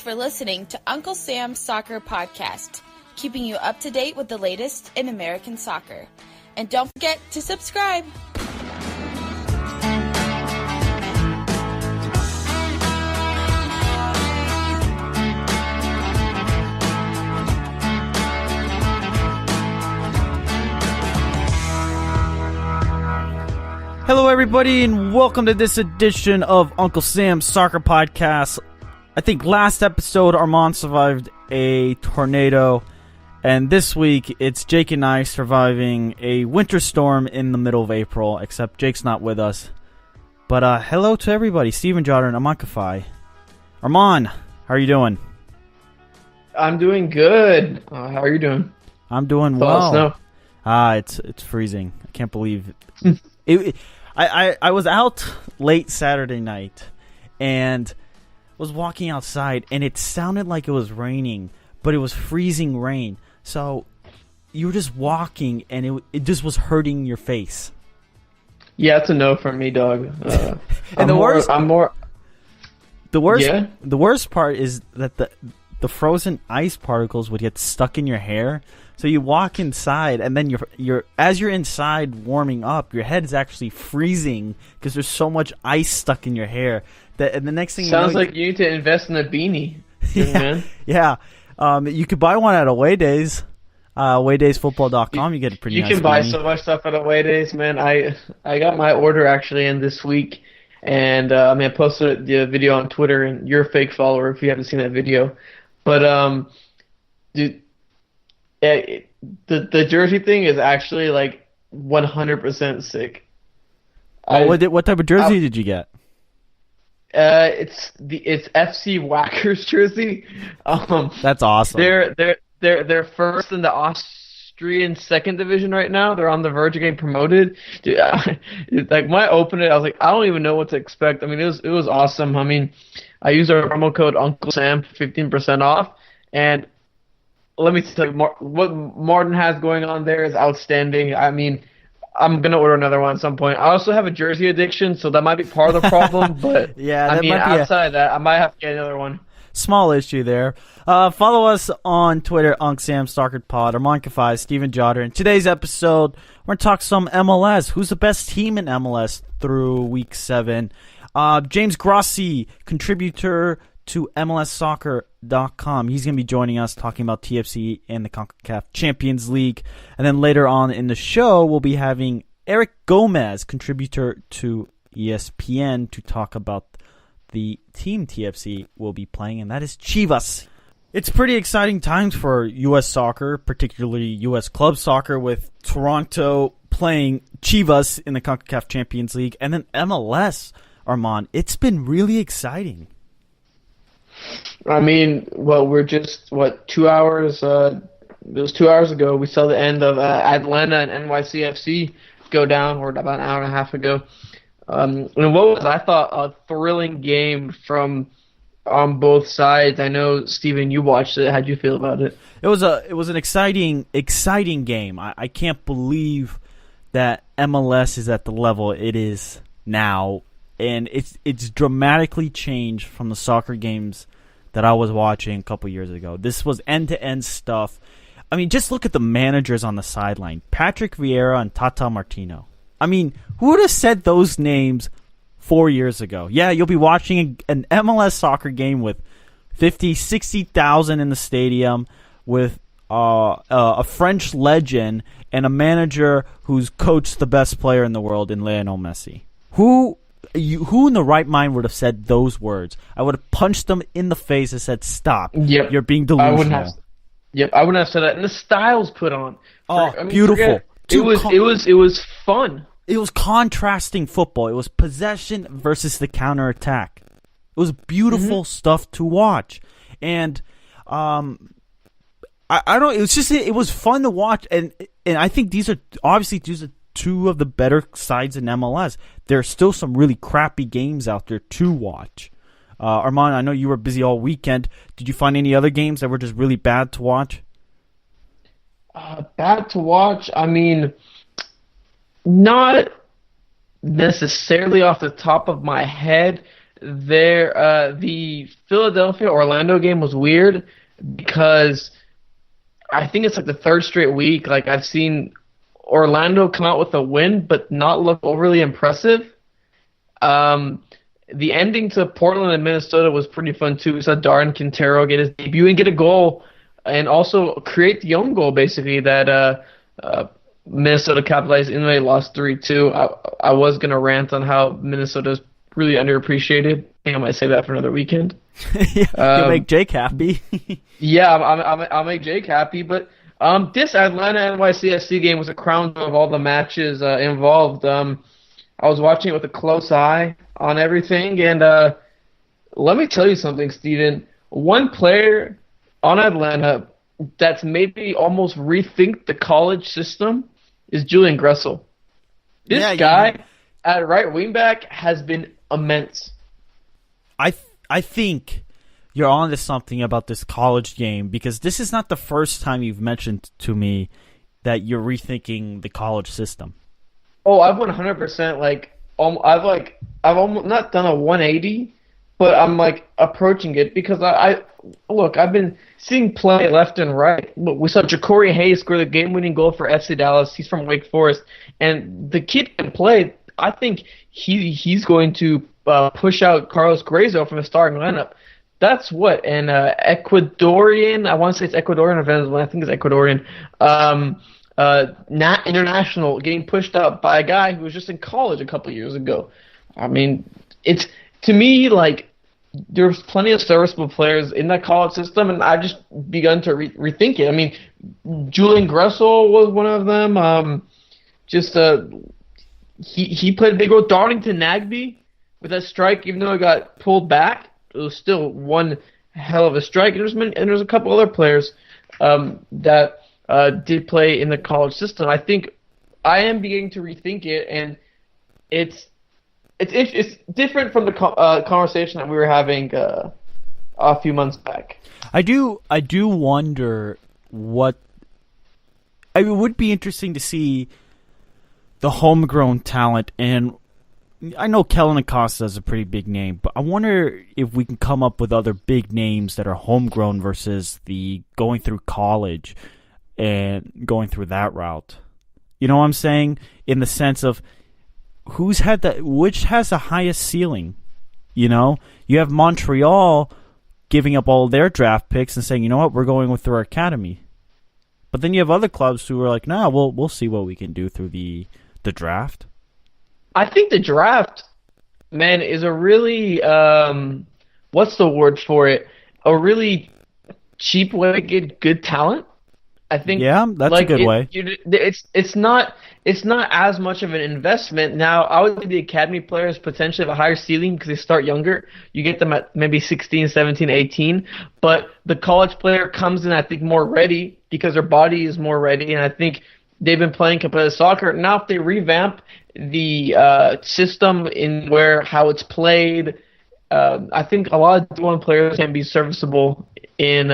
for listening to Uncle Sam's Soccer Podcast, keeping you up to date with the latest in American soccer. And don't forget to subscribe. Hello, everybody, and welcome to this edition of Uncle Sam's Soccer Podcast. I think last episode, Armand survived a tornado, and this week, it's Jake and I surviving a winter storm in the middle of April, except Jake's not with us. But hello to everybody. Steven Jotter and Armand Kafai. Armand, how are you doing? I'm doing good. How are you doing? I'm doing well. Snow. It's freezing. I can't believe it. I was out late Saturday night and was walking outside, and it sounded like it was raining, but it was freezing rain. So you were just walking, and it just was hurting your face. Yeah, it's a no from me, dog. And the worst part is that the frozen ice particles would get stuck in your hair. So you walk inside, and then as you're inside warming up, your head is actually freezing because there's so much ice stuck in your hair. And the next thing sounds like you need to invest in a beanie. Yeah. You could buy one at Away Days. Awaydaysfootball.com. You get a pretty nice can buy beanie. So much stuff at Away Days, man. I got my order actually in this week, and I posted the video on Twitter, and you're a fake follower if you haven't seen that video. But dude. The jersey thing is actually like 100% sick. What type of jersey did you get? It's FC Whackers jersey. That's awesome. They're first in the Austrian second division right now. They're on the verge of getting promoted. Dude, like when I opened it, I was like, I don't even know what to expect. I mean, it was awesome. I mean, I used our promo code Uncle Sam 15% off, and let me tell you, what Martin has going on there is outstanding. I mean, I'm going to order another one at some point. I also have a jersey addiction, so that might be part of the problem. But, yeah, outside of that, I might have to get another one. Small issue there. Follow us on Twitter, Unc Sam Soccer Pod, Armand Kafai, Steven Jotter. In today's episode, we're going to talk some MLS. Who's the best team in MLS through Week 7? James Grossi, contributor to MLSsoccer.com. He's going to be joining us talking about TFC and the CONCACAF Champions League. And then later on in the show, we'll be having Eric Gomez, contributor to ESPN, to talk about the team TFC will be playing, and that is Chivas. It's pretty exciting times for U.S. soccer, particularly U.S. club soccer, with Toronto playing Chivas in the CONCACAF Champions League. And then MLS, Armand, it's been really exciting. I mean, well, we're just, 2 hours, it was 2 hours ago, we saw the end of Atlanta and NYCFC go down, or about an hour and a half ago. And what was, I thought, a thrilling game from on both sides. I know, Steven, you watched it. How'd you feel about it? It was an exciting game. I can't believe that MLS is at the level it is now. And it's dramatically changed from the soccer games that I was watching a couple years ago. This was end-to-end stuff. I mean, just look at the managers on the sideline. Patrick Vieira and Tata Martino. I mean, who would have said those names 4 years ago? Yeah, you'll be watching an MLS soccer game with 50, 60,000 in the stadium, with a French legend and a manager who's coached the best player in the world in Lionel Messi. Who in the right mind would have said those words? I would have punched them in the face and said, "Stop! Yep. You're being delusional." I wouldn't have said that. And the styles put on. Beautiful. It was fun. It was contrasting football. It was possession versus the counterattack. It was beautiful stuff to watch, and I don't. It was fun to watch, and I think these are two of the better sides in MLS. There are still some really crappy games out there to watch. Armand, I know you were busy all weekend. Did you find any other games that were just really bad to watch? Bad to watch? I mean, not necessarily off the top of my head. the Philadelphia Orlando game was weird because I think it's like the third straight week. Like I've seen Orlando come out with a win, but not look overly impressive. The ending to Portland and Minnesota was pretty fun too. We saw Darren Quintero get his debut and get a goal, and also create the own goal basically that Minnesota capitalized and they lost 3-2. I was gonna rant on how Minnesota's really underappreciated. I think I might say that for another weekend. You'll make Jake happy. Yeah, I'll make Jake happy. But this Atlanta NYCFC game was a crown jewel of all the matches involved. I was watching it with a close eye on everything, and let me tell you something, Steven. One player on Atlanta that's made me almost rethink the college system is Julian Gressel. This guy at right wingback has been immense. I think you're on to something about this college game, because this is not the first time you've mentioned to me that you're rethinking the college system. Oh, I've 100% I've almost not done a 180, but I'm like approaching it because I've been seeing play left and right. We saw Ja'Cory Hayes score the game-winning goal for FC Dallas. He's from Wake Forest, and the kid can play. I think he's going to push out Carlos Grazo from the starting lineup. That's what an Ecuadorian. I want to say it's Ecuadorian or Venezuelan. I think it's Ecuadorian. Not international, getting pushed out by a guy who was just in college a couple years ago. I mean, it's to me like there's plenty of serviceable players in that college system, and I've just begun to rethink it. I mean, Julian Gressel was one of them. He played a big role. Darlington Nagbe with that strike, even though it got pulled back, it was still one hell of a strike. And there's a couple other players that did play in the college system. I think I am beginning to rethink it, and it's different from the conversation that we were having a few months back. I do wonder what. It would be interesting to see the homegrown talent, and I know Kellen Acosta is a pretty big name, but I wonder if we can come up with other big names that are homegrown versus the going through college and going through that route. You know what I'm saying? In the sense of which has the highest ceiling? You know, you have Montreal giving up all their draft picks and saying, you know what, we're going through our academy. But then you have other clubs who are like, nah, we'll see what we can do through the draft. I think the draft, man, is a really what's the word for it? A really cheap way to get good talent. I think that's a good way. It's not as much of an investment. Now, I would say the academy players potentially have a higher ceiling because they start younger. You get them at maybe 16, 17, 18. But the college player comes in, I think, more ready because their body is more ready. And I think they've been playing competitive soccer. Now, if they revamp the system in how it's played, I think a lot of D1 players can be serviceable in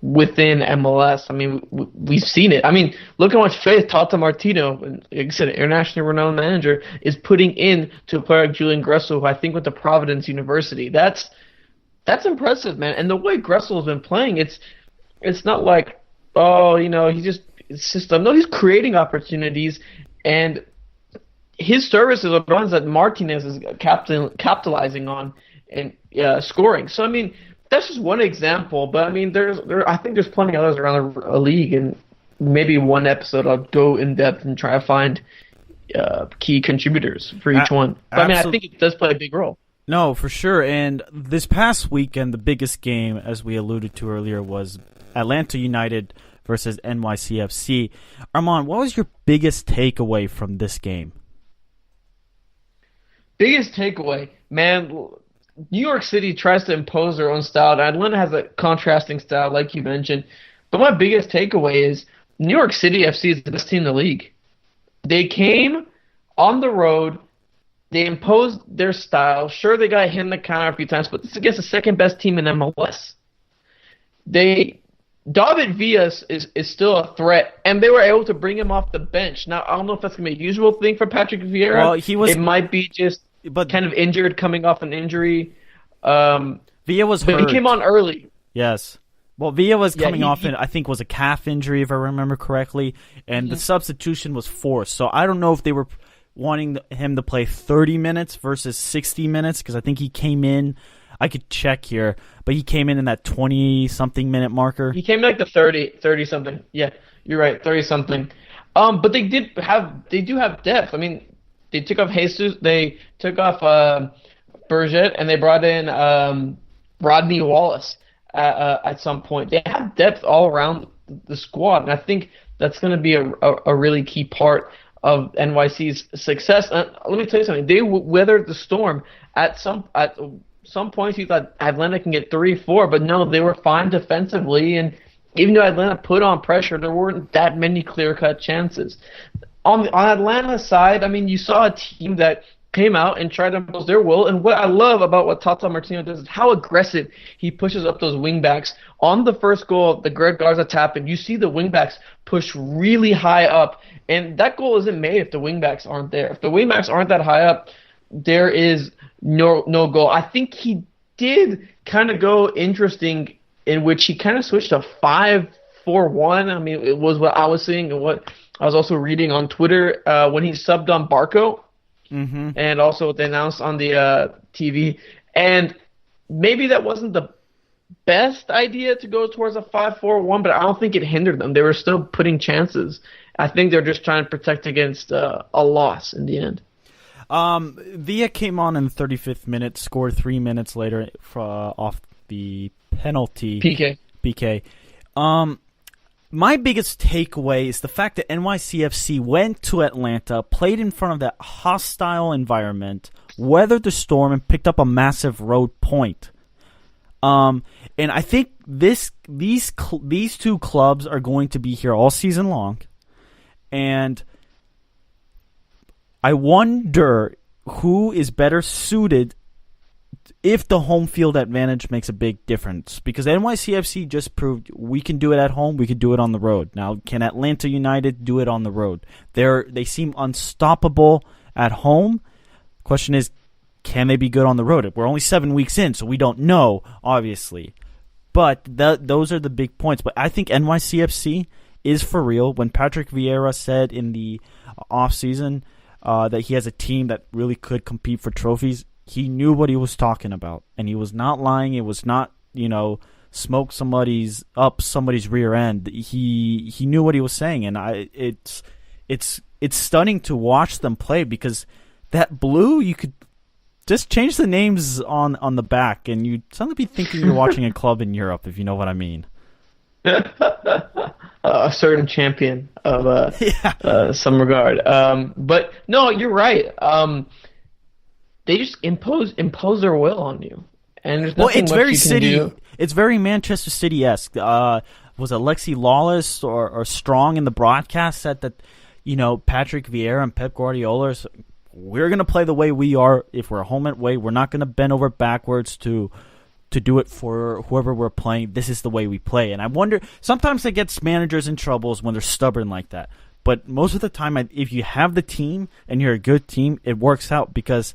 within MLS. I mean, we've seen it. I mean, look how much faith Tata Martino, like I said, an internationally renowned manager, is putting in to a player like Julian Gressel, who I think went to Providence University. That's impressive, man. And the way Gressel's been playing, it's not like, oh, you know, it's system. No, he's creating opportunities, and his services are the ones that Martinez is capitalizing on and scoring. So, I mean, that's just one example, but I mean, I think there's plenty of others around the league, and maybe one episode I'll go in depth and try to find key contributors for each one. But I mean, I think it does play a big role. No, for sure. And this past weekend, the biggest game, as we alluded to earlier, was Atlanta United versus NYCFC. Armand, what was your biggest takeaway from this game? Biggest takeaway, man. New York City tries to impose their own style. Atlanta has a contrasting style, like you mentioned. But my biggest takeaway is New York City FC is the best team in the league. They came on the road. They imposed their style. Sure, they got hit in the counter a few times, but this is against the second best team in MLS. David Villa is still a threat, and they were able to bring him off the bench. Now, I don't know if that's going to be a usual thing for Patrick Vieira. Well, it might be just but kind of injured, coming off an injury. Villa was But hurt. he came on early. Yes. Well, Villa was coming off, he I think, was a calf injury, if I remember correctly, and the substitution was forced. So I don't know if they were wanting him to play 30 minutes versus 60 minutes, because I think he came in, I could check here, but he came in that 20-something minute marker. He came in like the 30 something. Yeah, you're right, 30 something. But they do have depth. I mean, they took off Jesus, they took off Berget, and they brought in Rodney Wallace at some point. They have depth all around the squad, and I think that's going to be a really key part of NYC's success. Let me tell you something. They weathered the storm at some points. You thought Atlanta can get 3-4, but no, they were fine defensively. And even though Atlanta put on pressure, there weren't that many clear-cut chances. On Atlanta's side, I mean, you saw a team that came out and tried to impose their will. And what I love about what Tata Martino does is how aggressive he pushes up those wingbacks. On the first goal, the Greg Garza tap, and you see the wingbacks push really high up. And that goal isn't made if the wingbacks aren't there. If the wingbacks aren't that high up, there is no goal. I think he did kind of go interesting, in which he kind of switched to 5-4-1. I mean, it was what I was seeing and what I was also reading on Twitter when he subbed on Barco. Mm-hmm. And also what they announced on the TV. And maybe that wasn't the best idea to go towards a 5-4-1, but I don't think it hindered them. They were still putting chances. I think they're just trying to protect against a loss in the end. Villa came on in the 35th minute, scored 3 minutes later off the penalty. PK. My biggest takeaway is the fact that NYCFC went to Atlanta, played in front of that hostile environment, weathered the storm, and picked up a massive road point. And I think these two clubs are going to be here all season long. And I wonder who is better suited if the home field advantage makes a big difference. Because NYCFC just proved we can do it at home, we can do it on the road. Now, can Atlanta United do it on the road? They seem unstoppable at home. Question is, can they be good on the road? We're only 7 weeks in, so we don't know, obviously. But those are the big points. But I think NYCFC is for real. When Patrick Vieira said in the offseason that he has a team that really could compete for trophies, he knew what he was talking about, and he was not lying. It was not, smoke somebody's rear end. He knew what he was saying, and it's stunning to watch them play, because that blue, you could just change the names on the back, and you'd suddenly be thinking you're watching a club in Europe, if you know what I mean. A certain champion of some regard. But no, you're right. They just impose their will on you, and there's nothing it's much very you can City. do. It's very Manchester City-esque. Was Alexi Lawless or Strong in the broadcast said that, Patrick Vieira and Pep Guardiola, we're going to play the way we are. If we're home and away, we're not going to bend over backwards to do it for whoever we're playing. This is the way we play. And I wonder, sometimes it gets managers in troubles when they're stubborn like that. But most of the time, if you have the team and you're a good team, it works out, because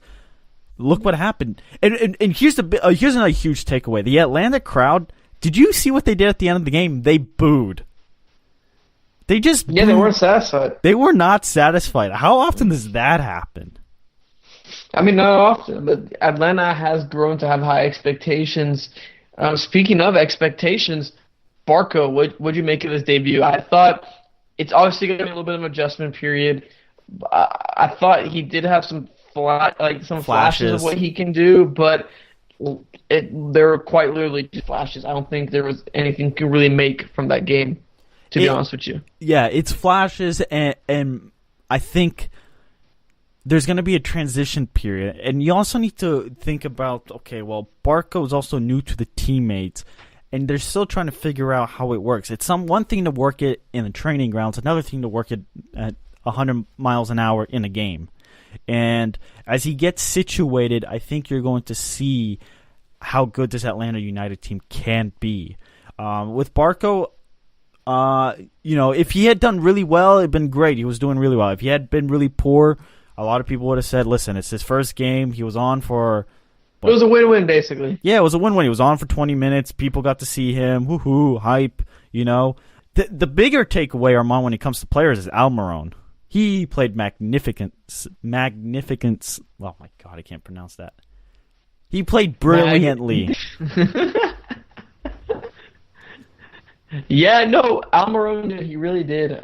look what happened. And here's another huge takeaway. The Atlanta crowd, did you see what they did at the end of the game? They booed. They just booed. They weren't satisfied. They were not satisfied. How often does that happen? I mean, not often, but Atlanta has grown to have high expectations. Speaking of expectations, Barco, what'd you make of his debut? I thought it's obviously going to be a little bit of an adjustment period. I thought he did have some flashes of what he can do, but there were quite literally just flashes. I don't think there was anything you could really make from that game, to be honest with you. Yeah, it's flashes, and I think there's going to be a transition period. And you also need to think about, Barco is also new to the teammates, and they're still trying to figure out how it works. It's one thing to work it in the training grounds, another thing to work it at 100 miles an hour in a game. And as he gets situated, I think you're going to see how good this Atlanta United team can be. With Barco, if he had done really well, it'd been great. He was doing really well. If he had been really poor, a lot of people would have said, listen, it's his first game. He was on for... It was a win-win, basically. Yeah, it was a win-win. He was on for 20 minutes. People got to see him. Woohoo, hype, you know. The bigger takeaway, Armand, when it comes to players is Almiron. He played magnificent. Oh, my God, I can't pronounce that. He played brilliantly. Yeah, no, Almiron, he really did.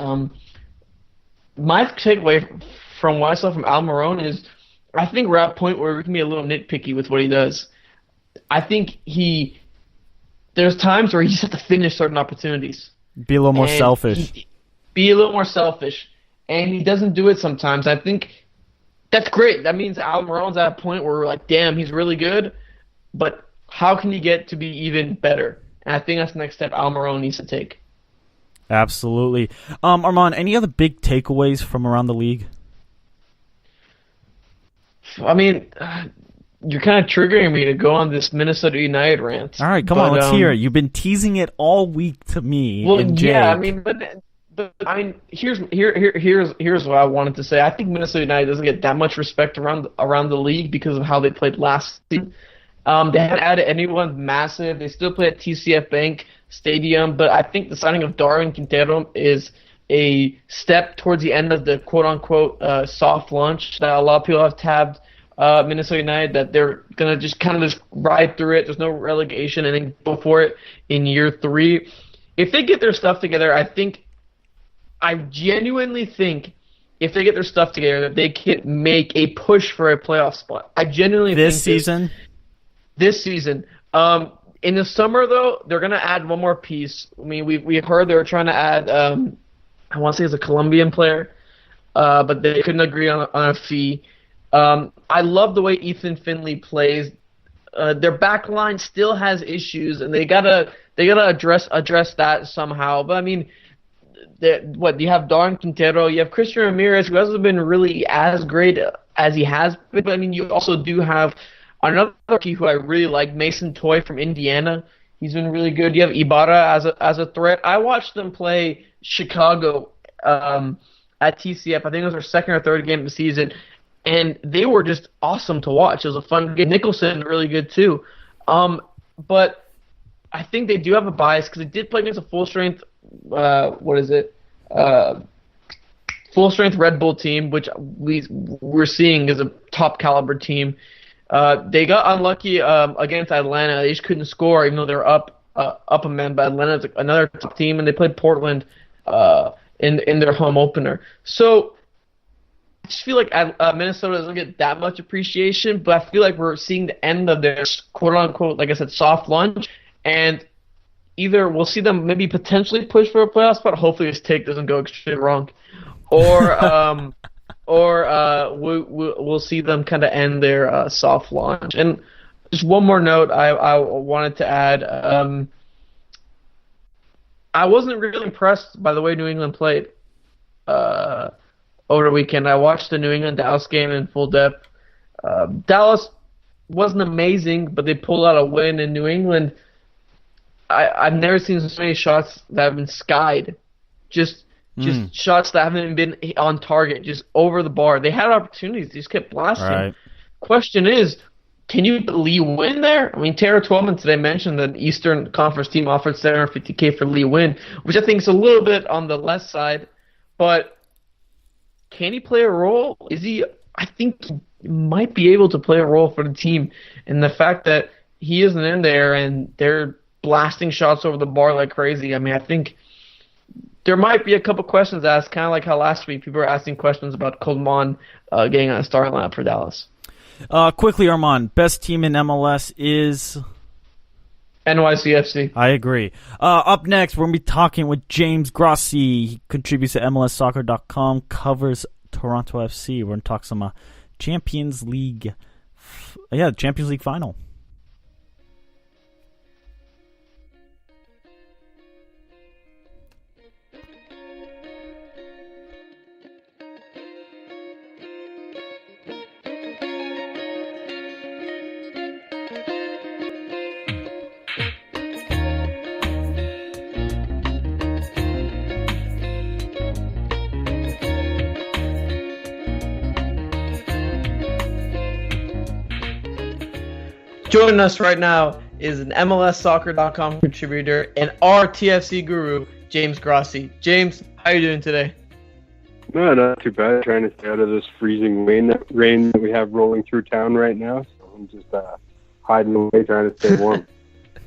My takeaway from what I saw from Almiron is I think we're at a point where we can be a little nitpicky with what he does. I think there's times where he just has to finish certain opportunities. Be a little more selfish. Be a little more selfish. And he doesn't do it sometimes. I think that's great. That means Almiron's at a point where we're like, damn, he's really good. But how can he get to be even better? And I think that's the next step Almiron needs to take. Absolutely. Armand, any other big takeaways from around the league? I mean, you're kind of triggering me to go on this Minnesota United rant. All right, come on, let's hear it. You've been teasing it all week to me. Well, and Jake. yeah, I mean, here's what I wanted to say. I think Minnesota United doesn't get that much respect around the league because of how they played last season. They haven't added anyone massive. They still play at TCF Bank Stadium, but I think the signing of Darwin Quintero is a step towards the end of the quote-unquote soft launch that a lot of people have tabbed Minnesota United, that they're going to just kind of just ride through it. There's no relegation and then go for it in year 3. If they get their stuff together, I genuinely think if they get their stuff together that they can make a push for a playoff spot. I genuinely think this season. In the summer, though, they're going to add one more piece. I mean, we've heard they were trying to add, I want to say it's a Colombian player, but they couldn't agree on a fee. I love the way Ethan Finley plays. Their back line still has issues, and they gotta address that somehow. But I mean, you have Darwin Quintero, you have Christian Ramirez, who hasn't been really as great as he has been. But I mean, you also do have another rookie who I really like, Mason Toy from Indiana. He's been really good. You have Ibarra as a threat. I watched them play Chicago at TCF. I think it was their second or third game of the season, and they were just awesome to watch. It was a fun game. Nicholson really good too. But I think they do have a bias because they did play against a full-strength full-strength Red Bull team, which we're seeing as a top-caliber team. They got unlucky against Atlanta. They just couldn't score, even though they're up a man. But Atlanta's another top team, and they played Portland in their home opener. So I just feel like Minnesota doesn't get that much appreciation, but I feel like we're seeing the end of their quote-unquote, like I said, soft launch, and either we'll see them maybe potentially push for a playoff spot. Hopefully this take doesn't go extremely wrong, or we'll see them kind of end their soft launch. And just one more note I wanted to add. I wasn't really impressed by the way New England played over the weekend. I watched the New England-Dallas game in full depth. Dallas wasn't amazing, but they pulled out a win. In New England, I've never seen so many shots that have been skied. Just shots that haven't been on target, just over the bar. They had opportunities. They just kept blasting. Right. Question is, can you put Lee Win there? I mean, Tara Twellman today mentioned that the Eastern Conference team offered $750K for Lee Win, which I think is a little bit on the less side. But can he play a role? I think he might be able to play a role for the team. And the fact that he isn't in there and they're blasting shots over the bar like crazy, I mean, I think there might be a couple questions asked, kind of like how last week people were asking questions about Coleman getting on a starting lineup for Dallas. Quickly, Armand, best team in MLS is NYCFC. I agree. Up next, we're going to be talking with James Grossi. He contributes to MLSsoccer.com, covers Toronto FC. We're going to talk some Champions League. Champions League final. Joining us right now is an MLSsoccer.com contributor and our TFC guru, James Grossi. James, how are you doing today? No, not too bad. Trying to stay out of this freezing rain that we have rolling through town right now. So I'm just hiding away, trying to stay warm.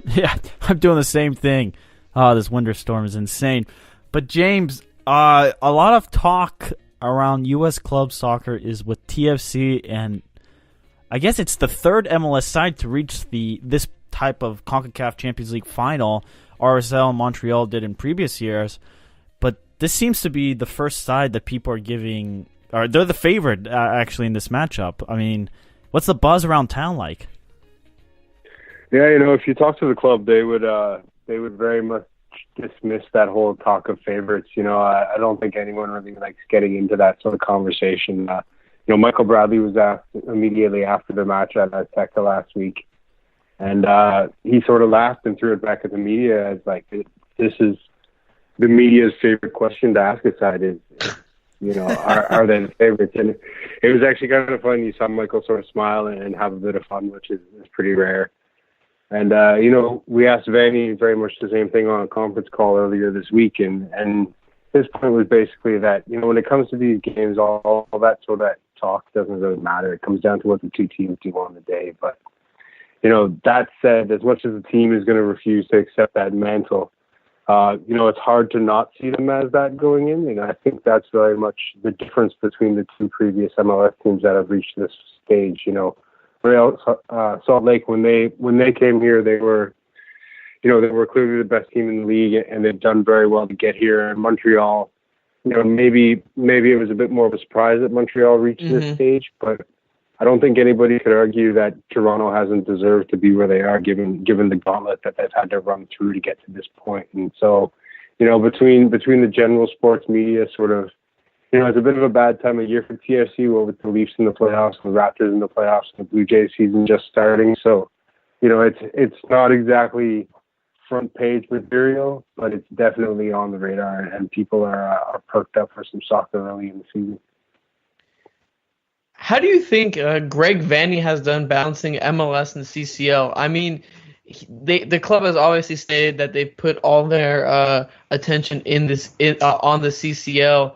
Yeah, I'm doing the same thing. Oh, this winter storm is insane. But James, a lot of talk around U.S. club soccer is with TFC, and I guess it's the third MLS side to reach this type of CONCACAF Champions League final. RSL and Montreal did in previous years. But this seems to be the first side that people are giving, or they're the favorite actually in this matchup. I mean, what's the buzz around town like? Yeah, if you talk to the club, they would very much dismiss that whole talk of favorites. I don't think anyone really likes getting into that sort of conversation. Michael Bradley was asked immediately after the match at Azteca last week, and he sort of laughed and threw it back at the media as like, this is the media's favorite question to ask a side is are they the favorites? And it was actually kind of fun. You saw Michael sort of smile and have a bit of fun, which is pretty rare. And, we asked Vanny very much the same thing on a conference call earlier this week. And his point was basically that, when it comes to these games, all that sort of talk doesn't really matter. It comes down to what the two teams do on the day. But, that said, as much as the team is going to refuse to accept that mantle, it's hard to not see them as that going in. And I think that's very much the difference between the two previous MLS teams that have reached this stage. Real Salt Lake, when they came here, they were clearly the best team in the league, and they've done very well to get here. And Montreal, maybe it was a bit more of a surprise that Montreal reached this stage, but I don't think anybody could argue that Toronto hasn't deserved to be where they are, given the gauntlet that they've had to run through to get to this point. And so, between the general sports media sort of, it's a bit of a bad time of year for TFC, with the Leafs in the playoffs, the Raptors in the playoffs, and the Blue Jays season just starting. So, it's not exactly front page material, but it's definitely on the radar, and people are perked up for some soccer early in the season. How do you think Greg Vanny has done balancing MLS and CCL? I mean, the club has obviously stated that they put all their attention on the CCL.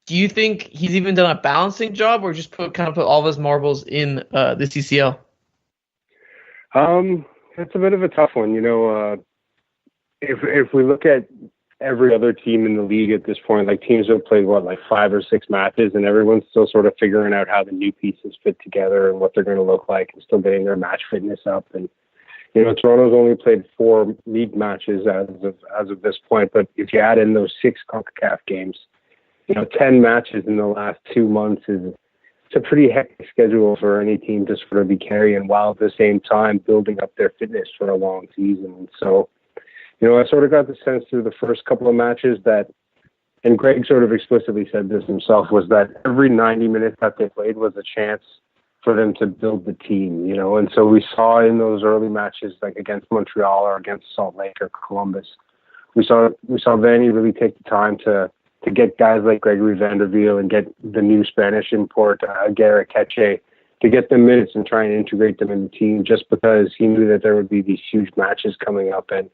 Do you think he's even done a balancing job, or just put all of his marbles in the CCL? It's a bit of a tough one. If we look at every other team in the league at this point, like teams have played 5 or 6 matches, and everyone's still sort of figuring out how the new pieces fit together and what they're going to look like, and still getting their match fitness up. And Toronto's only played 4 league matches as of this point, but if you add in those 6 CONCACAF games, 10 matches in the last 2 months it's a pretty hectic schedule for any team to sort of be carrying, while at the same time building up their fitness for a long season. And so, I sort of got the sense through the first couple of matches that, and Greg sort of explicitly said this himself, was that every 90 minutes that they played was a chance for them to build the team, And so we saw in those early matches, like against Montreal or against Salt Lake or Columbus, we saw Vanny really take the time to get guys like Gregory Vanderveer and get the new Spanish import, Garrett Ketche, to get them minutes and try and integrate them in the team, just because he knew that there would be these huge matches coming up, and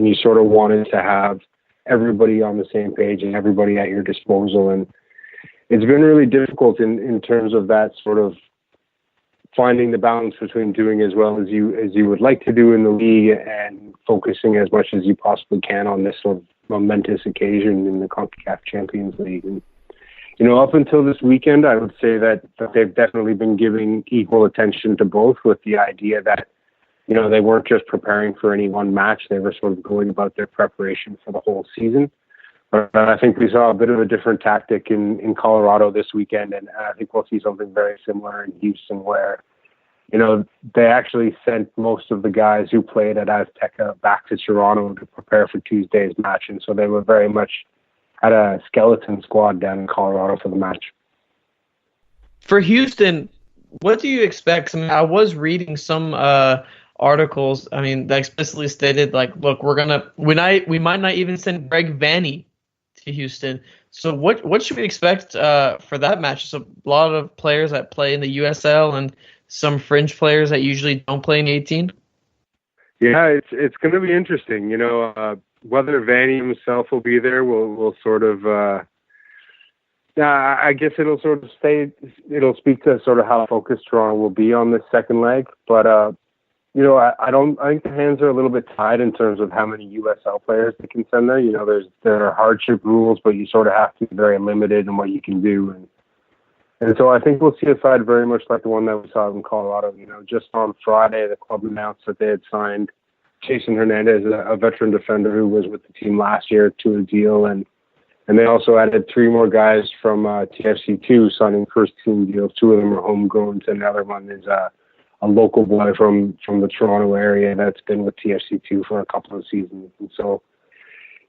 you sort of wanted to have everybody on the same page and everybody at your disposal. And it's been really difficult in terms of that sort of finding the balance between doing as well as you would like to do in the league and focusing as much as you possibly can on this sort of momentous occasion in the CONCACAF Champions League. And, up until this weekend, I would say that they've definitely been giving equal attention to both, with the idea that, they weren't just preparing for any one match. They were sort of going about their preparation for the whole season. But I think we saw a bit of a different tactic in Colorado this weekend, and I think we'll see something very similar in Houston, where they actually sent most of the guys who played at Azteca back to Toronto to prepare for Tuesday's match. And so they were very much at a skeleton squad down in Colorado for the match. For Houston, what do you expect? I mean, I was reading some articles, that explicitly stated, look, we might not even send Greg Vanny to Houston. So what should we expect for that match? So a lot of players that play in the USL and some fringe players that usually don't play in 18? Yeah, it's going to be interesting. Whether Vanny himself will be there will sort of. I guess it'll speak to sort of how focused Toronto will be on this second leg. But I think the hands are a little bit tied in terms of how many USL players they can send there. There are hardship rules, but you sort of have to be very limited in what you can do. And so I think we'll see a side very much like the one that we saw in Colorado. Just on Friday, the club announced that they had signed Jason Hernandez, a veteran defender who was with the team last year, to a deal. And they also added 3 more guys from TFC2 signing first-team deals. 2 of them are homegrown, and the other one is a local boy from the Toronto area that's been with TFC2 for a couple of seasons. And so,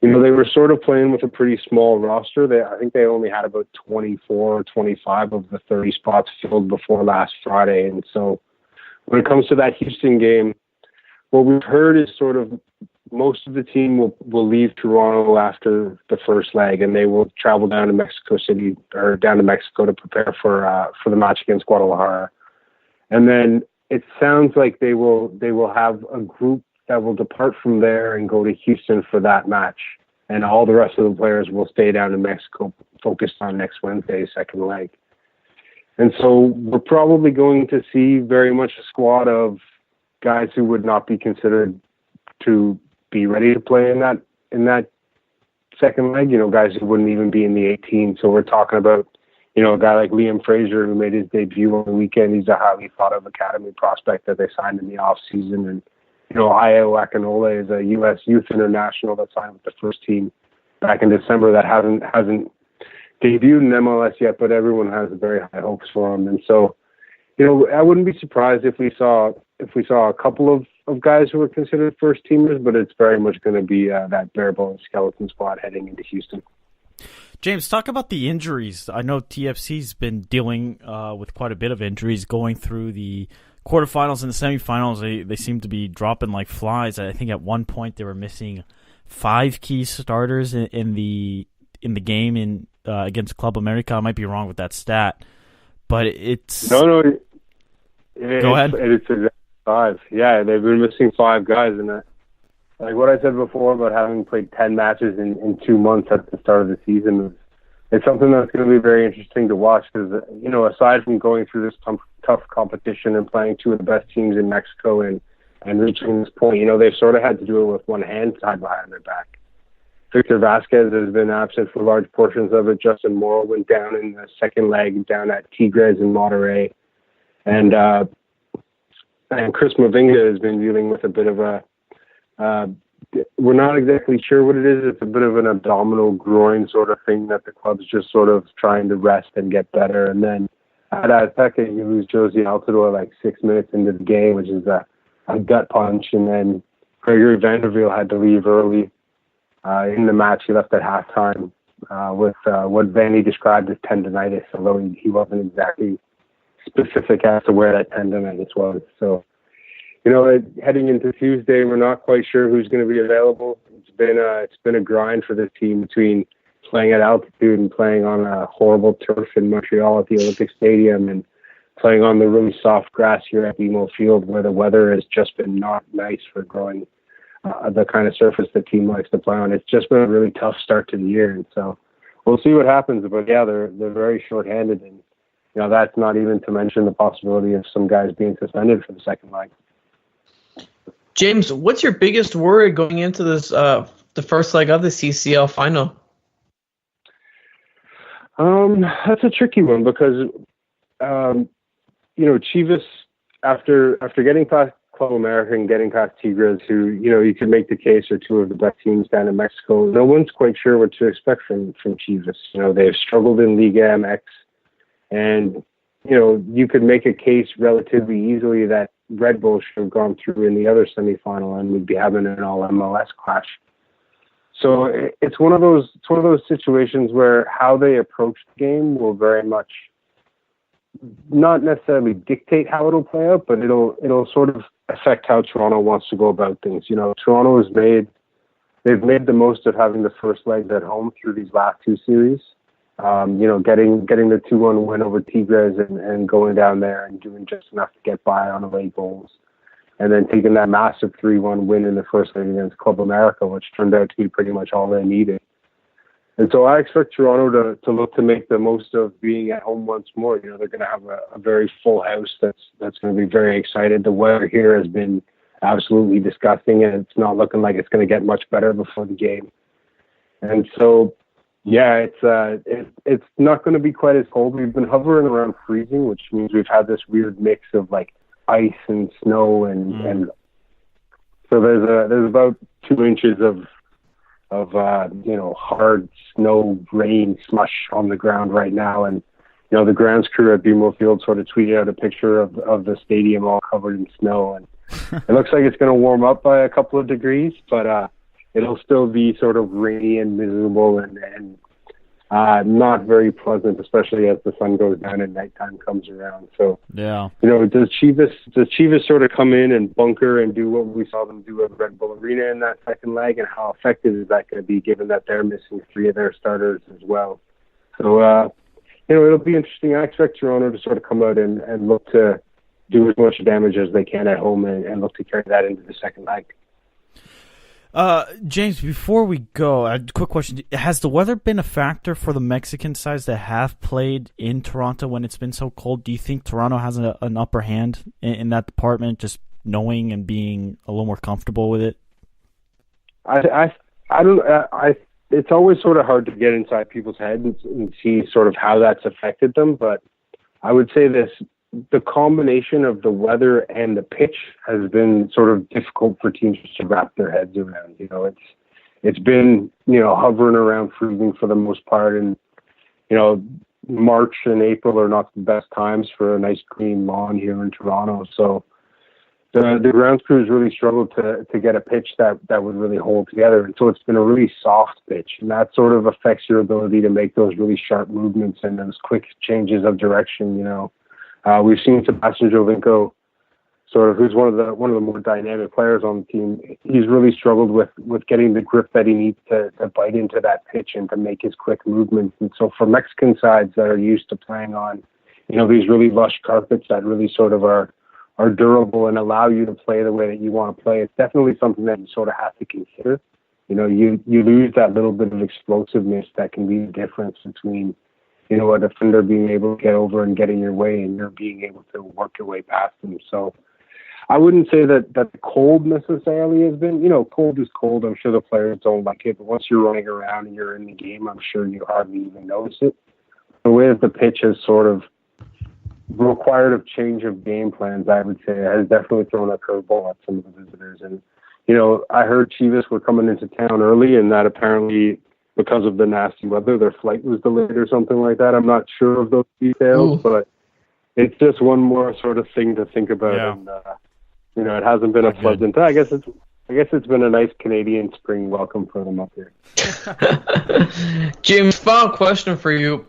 they were sort of playing with a pretty small roster. I think they only had about 24 or 25 of the 30 spots filled before last Friday. And so when it comes to that Houston game, what we've heard is sort of most of the team will leave Toronto after the first leg, and they will travel down to Mexico City or down to Mexico to prepare for the match against Guadalajara. And then it sounds like they will have a group that will depart from there and go to Houston for that match. And all the rest of the players will stay down in Mexico, focused on next Wednesday's second leg. And so we're probably going to see very much a squad of guys who would not be considered to be ready to play in that second leg, guys who wouldn't even be in the 18. So we're talking about, a guy like Liam Fraser, who made his debut on the weekend. He's a highly thought of academy prospect that they signed in the off season. And, Ayo Akinole is a U.S. youth international that signed with the first team back in December that hasn't debuted in MLS yet, but everyone has very high hopes for him. And so, I wouldn't be surprised if we saw a couple of guys who were considered first teamers, but it's very much going to be that bare bones skeleton squad heading into Houston. James, talk about the injuries. I know TFC's been dealing with quite a bit of injuries going through the quarterfinals and the semifinals. They seem to be dropping like flies. I think at one point they were missing 5 key starters in the game against Club America. I might be wrong with that stat, but it's no. Go ahead. It's exactly 5. Yeah, they've been missing 5 guys, and like what I said before about having played 10 matches in 2 months at the start of the season, it's something that's going to be very interesting to watch because, aside from going through this tough competition and playing 2 of the best teams in Mexico and reaching this point, they've sort of had to do it with one hand tied behind their back. Victor Vasquez has been absent for large portions of it. Justin Morrow went down in the second leg down at Tigres in Monterrey. And Chris Mavinga has been dealing with a bit of we're not exactly sure what it is. It's a bit of an abdominal groin sort of thing that the club's just sort of trying to rest and get better. And then at Azteca, you lose Josie Altidore like 6 minutes into the game, which is a gut punch. And then Gregory Vanderveel had to leave early in the match. He left at halftime with what Vanny described as tendonitis, although he wasn't exactly specific as to where that tendonitis was. So, heading into Tuesday, we're not quite sure who's going to be available. It's been a grind for this team between playing at altitude and playing on a horrible turf in Montreal at the Olympic Stadium and playing on the really soft grass here at BMO Field, where the weather has just been not nice for growing the kind of surface the team likes to play on. It's just been a really tough start to the year, and so we'll see what happens. But yeah, they're very short-handed, and that's not even to mention the possibility of some guys being suspended for the second leg. James, what's your biggest worry going into this the first leg of the CCL final? That's a tricky one because Chivas, after getting past Club America and getting past Tigres, who you could make the case are 2 of the best teams down in Mexico, no one's quite sure what to expect from Chivas. They've struggled in Liga MX, and you could make a case relatively easily that Red Bull should have gone through in the other semifinal and we'd be having an all MLS clash. So it's one of those situations where how they approach the game will very much not necessarily dictate how it'll play out, but it'll sort of affect how Toronto wants to go about things. Toronto they've made the most of having the first legs at home through these last 2 series, Getting the 2-1 win over Tigres and going down there and doing just enough to get by on away goals. And then taking that massive 3-1 win in the first leg against Club America, which turned out to be pretty much all they needed. And so I expect Toronto to look to make the most of being at home once more. They're going to have a very full house that's going to be very excited. The weather here has been absolutely disgusting, and it's not looking like it's going to get much better before the game. And so, yeah, it's not going to be quite as cold. We've been hovering around freezing, which means we've had this weird mix of like ice and snow, and so there's about 2 inches of hard snow, rain, slush on the ground right now. And, the grounds crew at BMO Field sort of tweeted out a picture of the stadium all covered in snow. And it looks like it's going to warm up by a couple of degrees, but it'll still be sort of rainy and miserable and not very pleasant, especially as the sun goes down and nighttime comes around. So, yeah, does Chivas sort of come in and bunker and do what we saw them do at Red Bull Arena in that second leg, and how effective is that going to be given that they're missing 3 of their starters as well? So, it'll be interesting. I expect Toronto to sort of come out and look to do as much damage as they can at home and look to carry that into the second leg. James, before we go, a quick question. Has the weather been a factor for the Mexican sides that have played in Toronto when it's been so cold? Do you think Toronto has an upper hand in that department, just knowing and being a little more comfortable with it? It's always sort of hard to get inside people's heads and see sort of how that's affected them, but I would say this. The combination of the weather and the pitch has been sort of difficult for teams to wrap their heads around. It's been, hovering around freezing for the most part. And, March and April are not the best times for a nice green lawn here in Toronto. So the grounds crews really struggled to get a pitch that would really hold together. And so it's been a really soft pitch. And that sort of affects your ability to make those really sharp movements and those quick changes of direction, We've seen Sebastian Jovinko, sort of, who's one of the more dynamic players on the team. He's really struggled with getting the grip that he needs to bite into that pitch and to make his quick movements. And so for Mexican sides that are used to playing on, these really lush carpets that really sort of are durable and allow you to play the way that you want to play, it's definitely something that you sort of have to consider. You lose that little bit of explosiveness that can be the difference between a defender being able to get over and get in your way, and you're being able to work your way past them. So I wouldn't say that the cold necessarily has been, cold is cold. I'm sure the players don't like it, but once you're running around and you're in the game, I'm sure you hardly even notice it. The way that the pitch has sort of required a change of game plans, I would say, has definitely thrown a curveball at some of the visitors. And, I heard Chivas were coming into town early, and that apparently, because of the nasty weather, their flight was delayed or something like that. I'm not sure of those details, but it's just one more sort of thing to think about. Yeah. And it hasn't been a pleasant. I guess it's been a nice Canadian spring welcome for them up here. James, final question for you: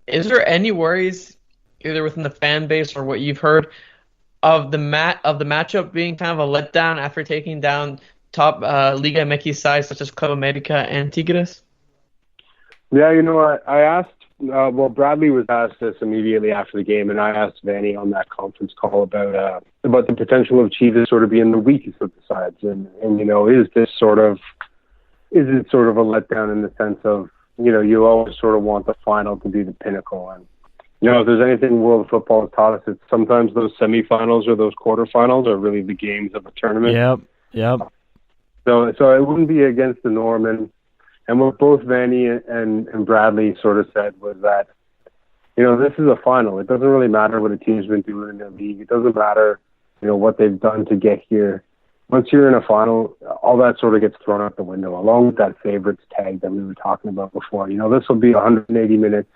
is there any worries, either within the fan base or what you've heard, of the matchup being kind of a letdown after taking down top Liga MX sides such as Club America and Tigres? Yeah, I asked, Bradley was asked this immediately after the game, and I asked Vanny on that conference call about the potential of Chivas sort of being the weakest of the sides. And is it sort of a letdown in the sense of, you always sort of want the final to be the pinnacle. And, if there's anything world football has taught us, it's sometimes those semifinals or those quarterfinals are really the games of a tournament. Yep. So it wouldn't be against the norm. And what both Vanny and Bradley sort of said was that, this is a final. It doesn't really matter what a team's been doing in the league. It doesn't matter, what they've done to get here. Once you're in a final, all that sort of gets thrown out the window, along with that favorites tag that we were talking about before. This will be 180 minutes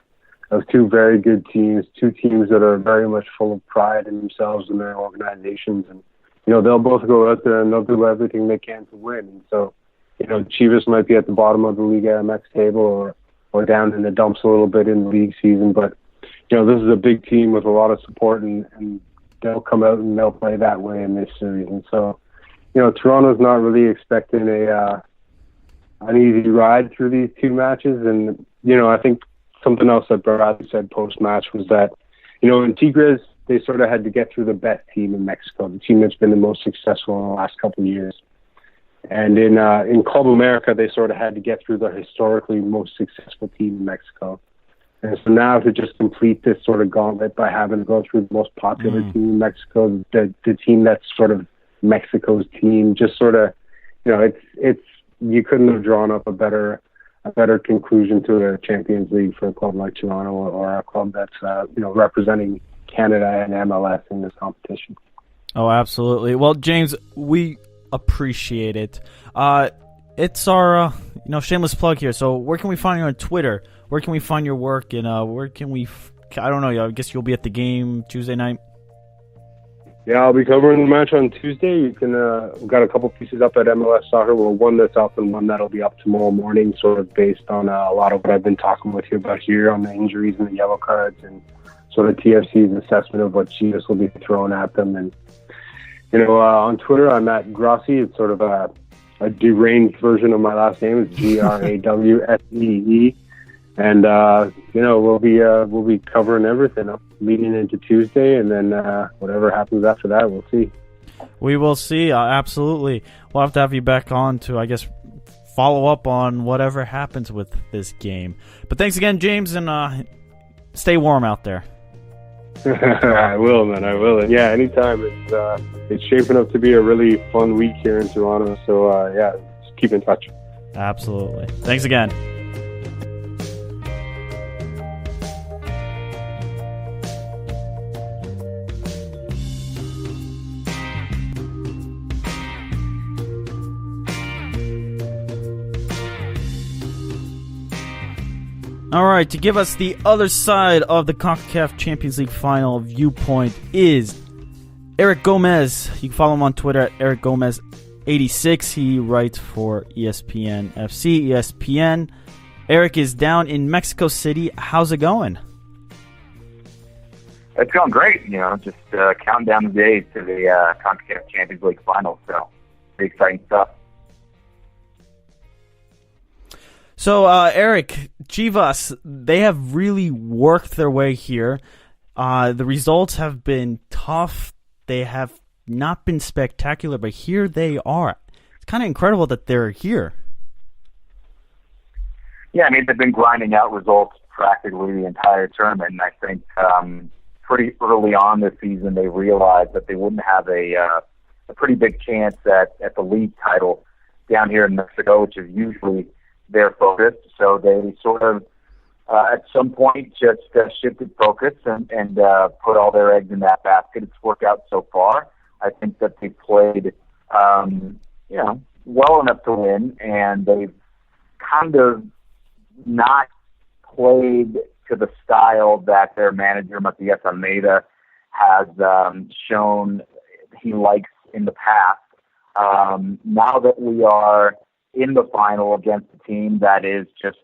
of 2 very good teams, 2 teams that are very much full of pride in themselves and their organizations. And, they'll both go out there and they'll do everything they can to win. And so, Chivas might be at the bottom of the Liga MX table or down in the dumps a little bit in the league season. But, this is a big team with a lot of support, and they'll come out and they'll play that way in this series. And so, Toronto's not really expecting an easy ride through these 2 matches. And, I think something else that Bradley said post-match was that, in Tigres, they sort of had to get through the best team in Mexico, the team that's been the most successful in the last couple of years. And in Club America, they sort of had to get through the historically most successful team in Mexico. And so now to just complete this sort of gauntlet by having to go through the most popular team in Mexico, the team that's sort of Mexico's team, just sort of, it's you couldn't have drawn up a better conclusion to a Champions League for a club like Toronto or a club that's representing Canada and MLS in this competition. Oh, absolutely. Well, James, we appreciate it. It's our shameless plug here. So where can we find you on Twitter? Where can we find your work? And where can we I don't know. I guess you'll be at the game Tuesday night. Yeah, I'll be covering the match on Tuesday. You can we've got a couple pieces up at MLS Soccer. Well, one that's up and one that'll be up tomorrow morning, sort of based on a lot of what I've been talking with you about here on the injuries and the yellow cards and sort of TFC's assessment of what Chivas will be throwing at them. And on Twitter, I'm at Grossi. It's sort of a deranged version of my last name. It's Grawsee. And we'll be covering everything up leading into Tuesday, and then whatever happens after that, we'll see. We will see. Absolutely, we'll have to have you back on to, I guess, follow up on whatever happens with this game. But thanks again, James, and stay warm out there. I will, man. I will. And yeah, anytime. It's shaping up to be a really fun week here in Toronto. So just keep in touch. Absolutely. Thanks again. All right, to give us the other side of the CONCACAF Champions League Final viewpoint is Eric Gomez. You can follow him on Twitter at Eric Gomez86. He writes for ESPN FC, ESPN. Eric is down in Mexico City. How's it going? It's going great. Just counting down the days to the CONCACAF Champions League Final. So, pretty exciting stuff. So, Eric, Chivas, they have really worked their way here. The results have been tough. They have not been spectacular, but here they are. It's kind of incredible that they're here. Yeah, they've been grinding out results practically the entire tournament, and I think pretty early on this season they realized that they wouldn't have a pretty big chance at the league title down here in Mexico, which is usually their focus. So they sort of, at some point, just shifted focus and put all their eggs in that basket. It's worked out so far. I think that they played, well enough to win, and they've kind of not played to the style that their manager, Matias Almeida, has shown he likes in the past. Now that we are in the final against a team that is just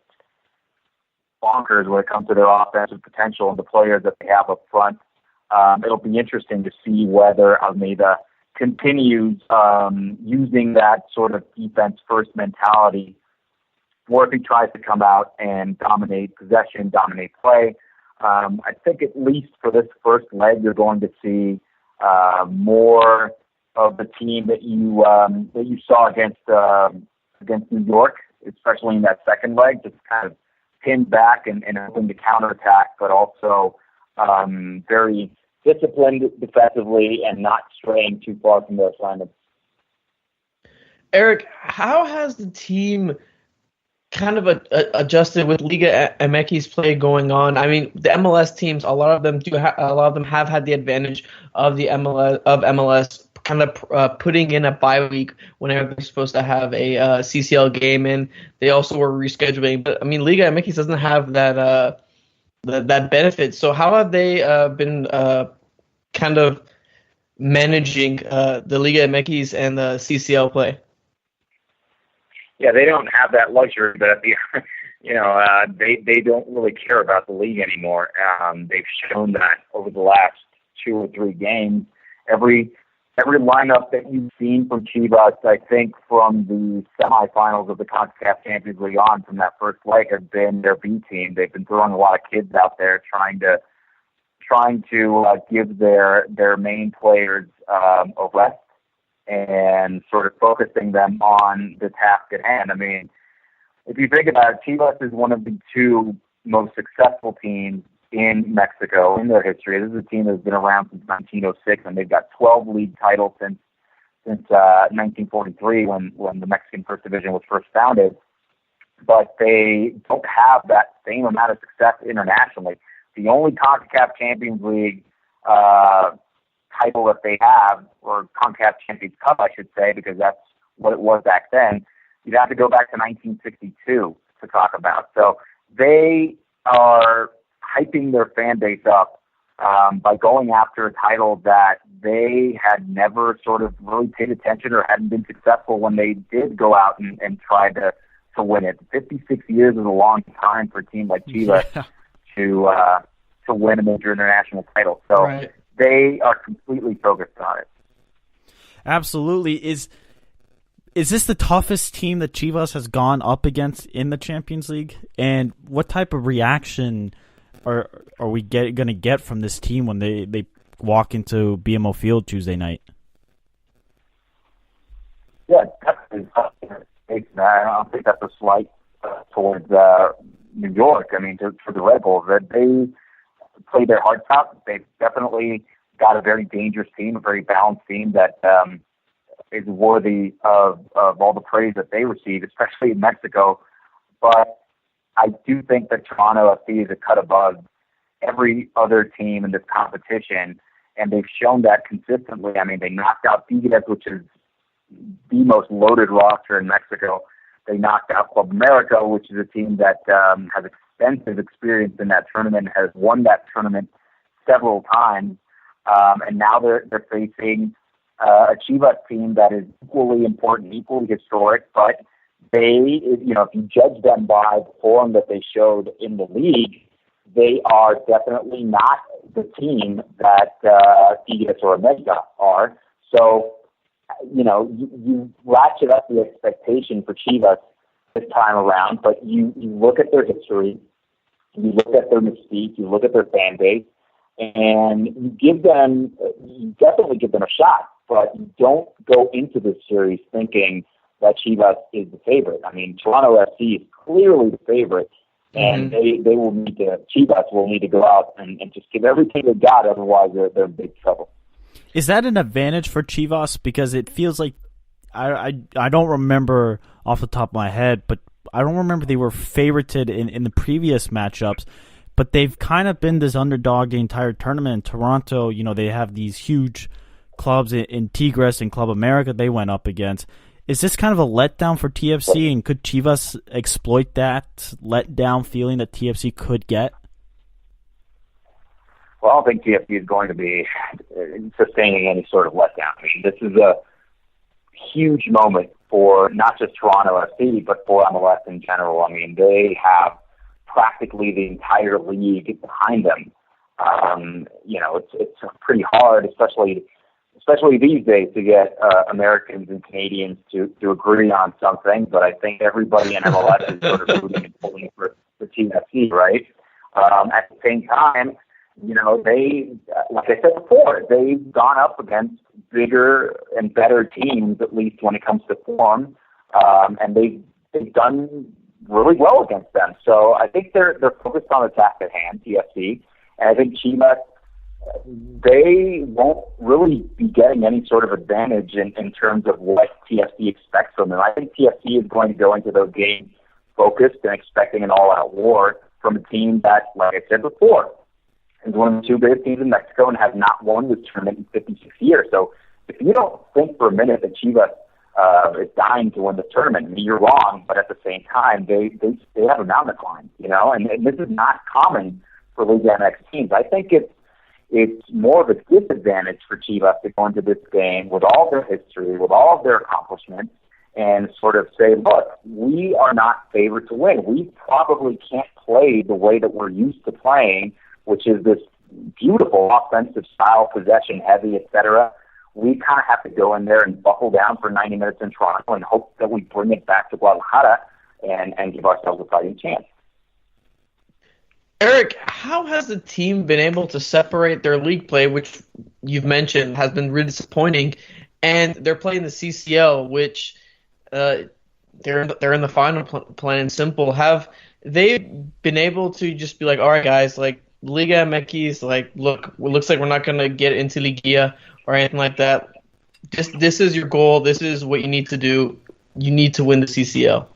bonkers when it comes to their offensive potential and the players that they have up front, it'll be interesting to see whether Almeida continues using that sort of defense-first mentality, or if he tries to come out and dominate possession, dominate play. I think at least for this first leg, you're going to see more of the team that you saw against New York, especially in that second leg, just kind of pinned back and hoping to counterattack, but also very disciplined defensively and not straying too far from their assignments. Eric, how has the team kind of adjusted with Liga MX play going on? The MLS teams, a lot of them have had the advantage of the MLS kind of putting in a bye week whenever they're supposed to have a CCL game in. They also were rescheduling, but Liga MX doesn't have that benefit. So how have they been kind of managing the Liga MX and the CCL play? Yeah, they don't have that luxury, but they don't really care about the league anymore. They've shown that over the last 2 or 3 games. Every every lineup that you've seen from Chivas, I think from the semifinals of the CONCACAF Champions League on from that first leg, has been their B team. They've been throwing a lot of kids out there trying to give their main players a rest and sort of focusing them on the task at hand. I mean, if you think about it, Chivas is one of the two most successful teams in Mexico in their history. This is a team that's been around since 1906, and they've got 12 league titles since 1943 when the Mexican First Division was first founded. But they don't have that same amount of success internationally. The only CONCACAF Champions League title that they have, or CONCACAF Champions Cup, I should say, because that's what it was back then, you'd have to go back to 1962 to talk about. So they are hyping their fan base up by going after a title that they had never sort of really paid attention or hadn't been successful when they did go out and try to win it. 56 years is a long time for a team like Chivas to win a major international title. So right. They are completely focused on it. Absolutely. Is this the toughest team that Chivas has gone up against in the Champions League? And what type of reaction are we going to get from this team when they walk into BMO Field Tuesday night? Yeah, definitely. I don't think that's a slight towards New York. I mean, for the Red Bulls, that they play their hearts out. They've definitely got a very dangerous team, a very balanced team that is worthy of all the praise that they receive, especially in Mexico. But I do think that Toronto FC is a cut above every other team in this competition, and they've shown that consistently. I mean, they knocked out Tigres, which is the most loaded roster in Mexico. They knocked out Club America, which is a team that has extensive experience in that tournament, has won that tournament several times, and now they're facing a Chivas team that is equally important, equally historic, but they, if you judge them by the form that they showed in the league, they are definitely not the team that Tigres or América are. So, you ratchet up the expectation for Chivas this time around, but you look at their history, you look at their mystique, you look at their fan base, and you definitely give them a shot, but you don't go into this series thinking that Chivas is the favorite. I mean, Toronto FC is clearly the favorite, and Chivas will need to go out and just give everything they got, otherwise they're in big trouble. Is that an advantage for Chivas? Because it feels like I don't remember off the top of my head, but I don't remember they were favorited in the previous matchups, but they've kind of been this underdog the entire tournament. In Toronto, they have these huge clubs in Tigres and Club America they went up against. Is this kind of a letdown for TFC, and could Chivas exploit that letdown feeling that TFC could get? Well, I don't think TFC is going to be sustaining any sort of letdown. I mean, this is a huge moment for not just Toronto FC, but for MLS in general. I mean, they have practically the entire league behind them. It's pretty hard, especially these days, to get Americans and Canadians to agree on something. But I think everybody in MLS is sort of rooting and pulling for TFC, right? At the same time, they, like I said before, they've gone up against bigger and better teams, at least when it comes to form, and they've done really well against them. So I think they're focused on the task at hand, TFC, and I think Chivas, they won't really be getting any sort of advantage in terms of what TFC expects from them. I think TFC is going to go into those games focused and expecting an all-out war from a team that, like I said before, is one of the two greatest teams in Mexico and has not won this tournament in 56 years. So if you don't think for a minute that Chivas is dying to win the tournament, I mean, you're wrong, but at the same time, they have a mountain to climb, and this is not common for Liga MX teams. I think it's more of a disadvantage for Chivas to go into this game with all their history, with all of their accomplishments, and sort of say, look, we are not favored to win. We probably can't play the way that we're used to playing, which is this beautiful offensive style, possession heavy, etc. we kind of have to go in there and buckle down for 90 minutes in Toronto and hope that we bring it back to Guadalajara and give ourselves a fighting chance. Eric, how has the team been able to separate their league play, which you've mentioned has been really disappointing, and they're playing the CCL, which they're in the final, plain and simple. Have they been able to just be like, all right, guys, like Liga MX, like, look, it looks like we're not going to get into Liguilla or anything like that. This is your goal. This is what you need to do. You need to win the CCL.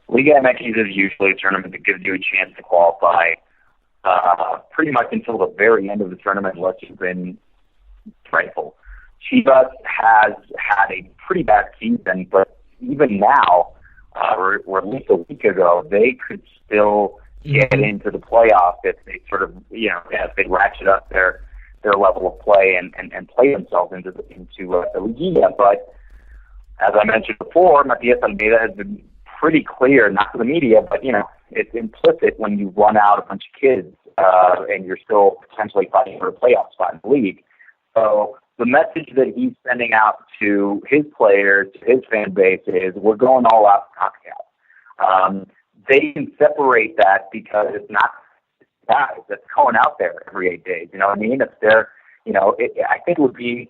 Liga MX is usually a tournament that gives you a chance to qualify pretty much until the very end of the tournament, unless you've been dreadful. Chivas has had a pretty bad season, but even now, or at least a week ago, they could still get into the playoff if they sort of, if they ratchet up their level of play and play themselves into the Liguilla. But as I mentioned before, Matias Almeida has been pretty clear, not to the media, but it's implicit when you run out a bunch of kids and you're still potentially fighting for a playoff spot in the league. So the message that he's sending out to his players, to his fan base, is we're going all out for CONCACAF. They can separate that because it's not guys that's going out there every 8 days. You know what I mean? If they're, I think it would be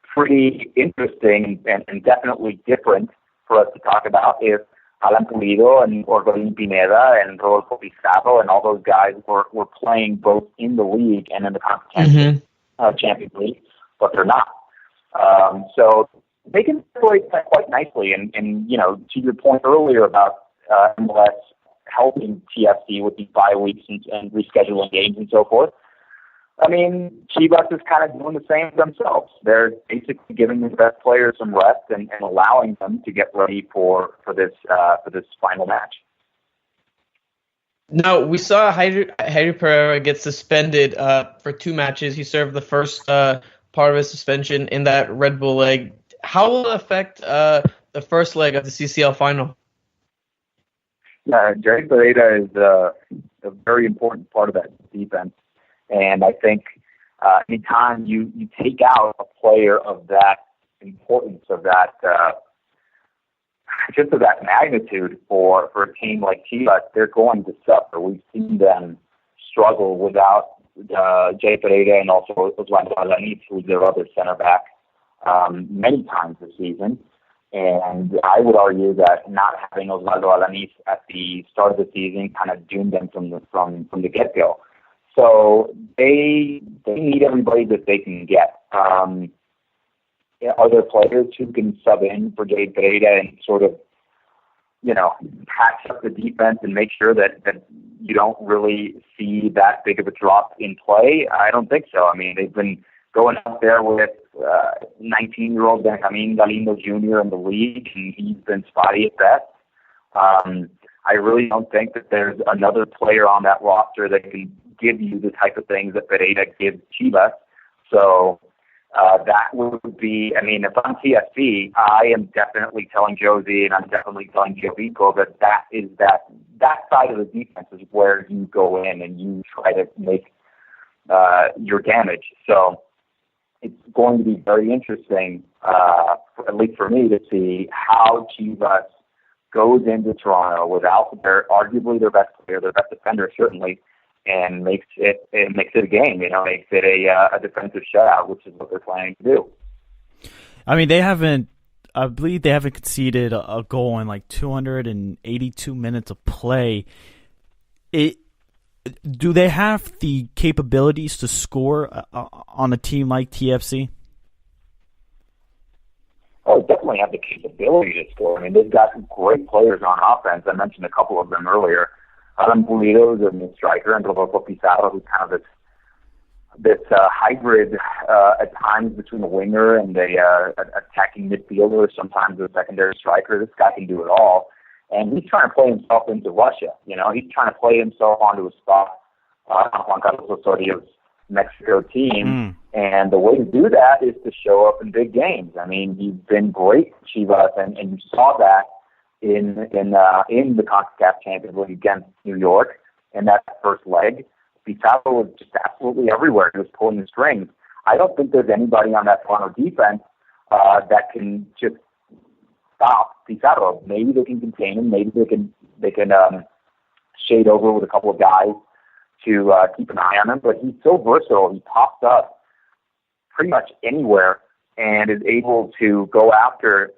pretty interesting and definitely different for us to talk about if Alan Pulido and Orbelín Pineda and Rodolfo Pizarro and all those guys were playing both in the league and in the CONCACAF Champions League, but they're not. So they can separate that quite nicely. And to your point earlier about MLS helping TFC with these bye weeks and rescheduling games and so forth, I mean, Chivas is kind of doing the same themselves. They're basically giving the best players some rest and allowing them to get ready for this final match. Now, we saw Jair Pereira get suspended for 2 matches. He served the first part of his suspension in that Red Bull leg. How will it affect the first leg of the CCL final? Jair Pereira is a very important part of that defense. And I think anytime you take out a player of that importance, of that just of that magnitude for a team like Chivas, they're going to suffer. We've seen them struggle without Jair Pereira and also Osvaldo Alanis, who's their other center back, many times this season. And I would argue that not having Osvaldo Alanis at the start of the season kind of doomed them from the get-go. So they need everybody that they can get. Are there players who can sub in for Jair Pereira and sort of, patch up the defense and make sure that you don't really see that big of a drop in play? I don't think so. I mean, they've been going out there with 19-year-old Benjamin Galindo Jr. in the league, and he's been spotty at best. I really don't think that there's another player on that roster that can give you the type of things that Pereira gives Chivas. So that would be, if I'm TFC, I am definitely telling Josie and I'm definitely telling Giovico that is that side of the defense is where you go in and you try to make your damage. So it's going to be very interesting, at least for me, to see how Chivas goes into Toronto without arguably their best player, their best defender certainly, and makes it a game, makes it a defensive shutout, which is what they're planning to do. I mean, I believe they haven't conceded a goal in like 282 minutes of play. Do they have the capabilities to score on a team like TFC? Oh, definitely have the capability to score. I mean, they've got great players on offense. I mentioned a couple of them earlier. Alan Pulido is a mid-striker, and Rodolfo Pizarro, who's kind of this hybrid at times between a winger and a attacking midfielder, sometimes a secondary striker. This guy can do it all. And he's trying to play himself into Russia. He's trying to play himself onto a spot on Juan Carlos Osorio's Mexico team. And the way to do that is to show up in big games. I mean, he's been great for Chivas, and you saw that in the CONCACAF Champions League against New York in that first leg. Pizarro was just absolutely everywhere. He was pulling the strings. I don't think there's anybody on that Toronto defense that can just stop Pizarro. Maybe they can contain him. Maybe they can shade over with a couple of guys to keep an eye on him. But he's so versatile. He pops up pretty much anywhere and is able to go after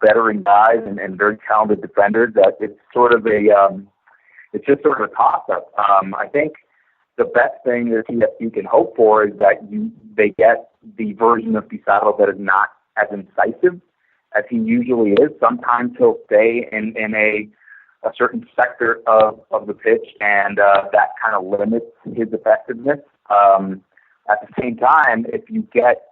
veteran guys and very talented defenders. That it's sort of it's just sort of a toss-up. I think the best thing that TFC can hope for is that they get the version of Pizarro that is not as incisive as he usually is. Sometimes he'll stay in a certain sector of the pitch, and that kind of limits his effectiveness. At the same time, if you get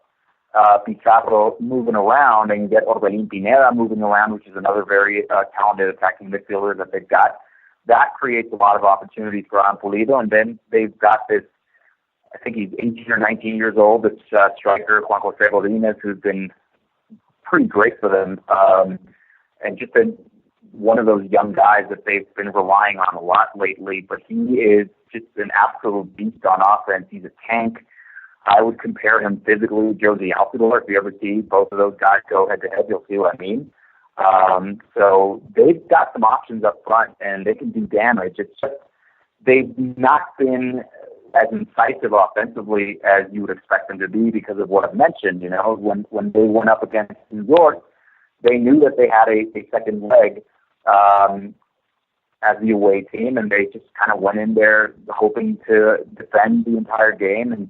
Pizarro moving around and you get Orbelín Pineda moving around, which is another very talented attacking midfielder that they've got, that creates a lot of opportunities for Pulido. And then they've got this, I think he's 18 or 19 years old, this striker, Juan José Godínez, who's been pretty great for them, and just been one of those young guys that they've been relying on a lot lately. But he is just an absolute beast on offense. He's a tank. I would compare him physically with Josie Altidore. If you ever see both of those guys go head-to-head, you'll see what I mean. So they've got some options up front, and they can do damage. It's just they've not been as incisive offensively as you would expect them to be because of what I've mentioned. You know, when they went up against New York, they knew that they had a second leg as the away team, and they just kind of went in there hoping to defend the entire game, and